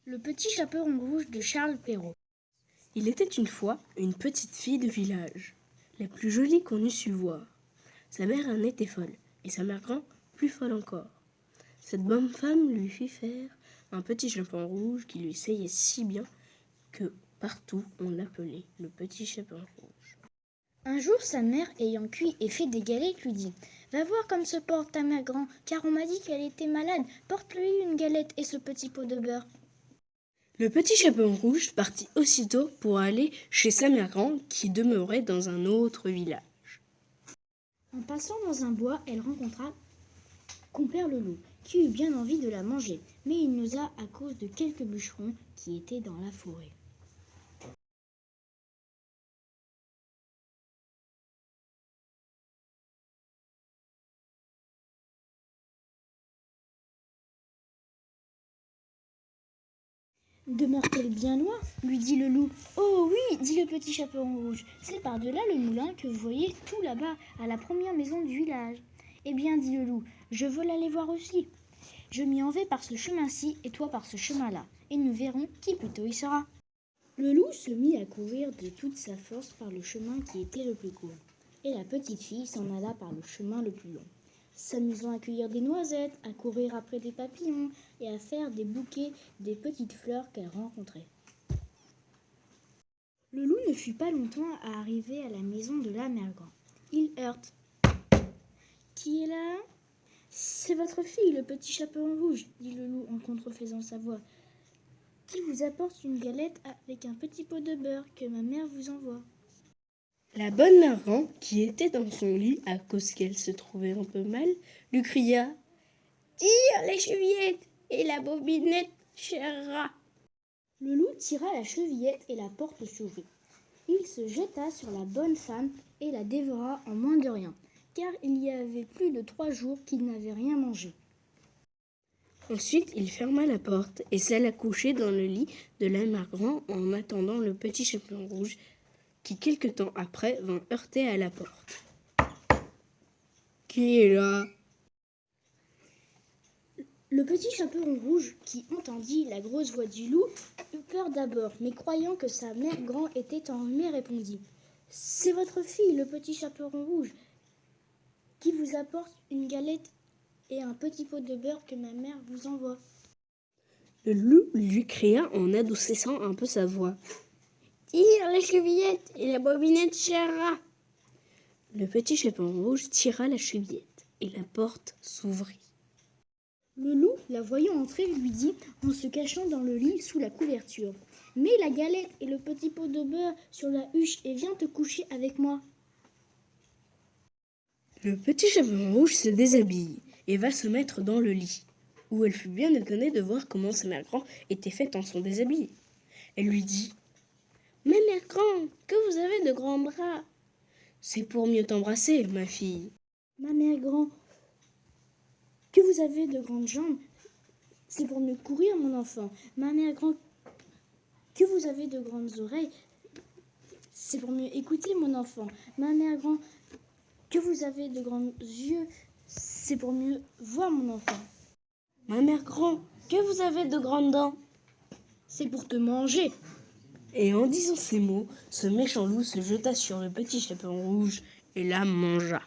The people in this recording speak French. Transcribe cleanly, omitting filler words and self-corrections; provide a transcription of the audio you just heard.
Le petit chaperon rouge de Charles Perrault. Il était une fois une petite fille de village, la plus jolie qu'on eût su voir. Sa mère en était folle, et sa mère grand plus folle encore. Cette bonne femme lui fit faire un petit chaperon rouge qui lui seyait si bien que partout on l'appelait le petit chaperon rouge. Un jour, sa mère, ayant cuit et fait des galettes, lui dit « Va voir comme se porte ta mère grand, car on m'a dit qu'elle était malade. Porte-lui une galette et ce petit pot de beurre. » Le petit chaperon rouge partit aussitôt pour aller chez sa mère grand qui demeurait dans un autre village. En passant dans un bois, elle rencontra Compère le loup, qui eut bien envie de la manger, mais il n'osa à cause de quelques bûcherons qui étaient dans la forêt. Demeure-t-elle bien loin ? Lui dit le loup. Oh oui, dit le petit chaperon rouge, c'est par-delà le moulin que vous voyez tout là-bas, à la première maison du village. Eh bien, dit le loup, je veux l'aller voir aussi. Je m'y en vais par ce chemin-ci et toi par ce chemin-là, et nous verrons qui plus tôt y sera. Le loup se mit à courir de toute sa force par le chemin qui était le plus court, et la petite fille s'en alla par le chemin le plus long, s'amusant à cueillir des noisettes, à courir après des papillons et à faire des bouquets des petites fleurs qu'elle rencontrait. Le loup ne fut pas longtemps à arriver à la maison de la mère grand. Il heurte. « Qui est là ? » ?»« C'est votre fille, le petit chaperon rouge, » dit le loup en contrefaisant sa voix, « qui vous apporte une galette avec un petit pot de beurre que ma mère vous envoie. » La bonne mère grand, qui était dans son lit à cause qu'elle se trouvait un peu mal, lui cria « Tire les chevillettes et la bobinette, cher rat !» Le loup tira la chevillette et la porte s'ouvrit. Il se jeta sur la bonne femme et la dévora en moins de rien, car il y avait plus de 3 jours qu'il n'avait rien mangé. Ensuite, il ferma la porte et s'alla coucher dans le lit de la mère grand en attendant le petit chaperon rouge qui, quelque temps après, vint heurter à la porte. « Qui est là ?» Le petit chaperon rouge, qui entendit la grosse voix du loup, eut peur d'abord, mais croyant que sa mère grand était enrhumée, répondit « C'est votre fille, le petit chaperon rouge, qui vous apporte une galette et un petit pot de beurre que ma mère vous envoie. » Le loup lui cria en adoucissant un peu sa voix. « Tire les chevillettes et la bobinette, cher rat !» Le petit chaperon rouge tira la chevillette et la porte s'ouvrit. Le loup, la voyant entrer, lui dit, en se cachant dans le lit sous la couverture, « Mets la galette et le petit pot de beurre sur la huche et viens te coucher avec moi. » Le petit chaperon rouge se déshabille et va se mettre dans le lit, où elle fut bien étonnée de voir comment sa mère grand était faite en son déshabillé. Elle lui dit « Mais mère grand, que vous avez de grands bras !»« C'est pour mieux t'embrasser, ma fille. »« Ma mère grand, que vous avez de grandes jambes, c'est pour mieux courir, mon enfant. Ma mère grand, que vous avez de grandes oreilles, c'est pour mieux écouter, mon enfant. Ma mère grand, que vous avez de grands yeux, c'est pour mieux voir, mon enfant. Ma mère grand, que vous avez de grandes dents, c'est pour te manger. » Et en disant ces mots, ce méchant loup se jeta sur le petit chaperon rouge et la mangea.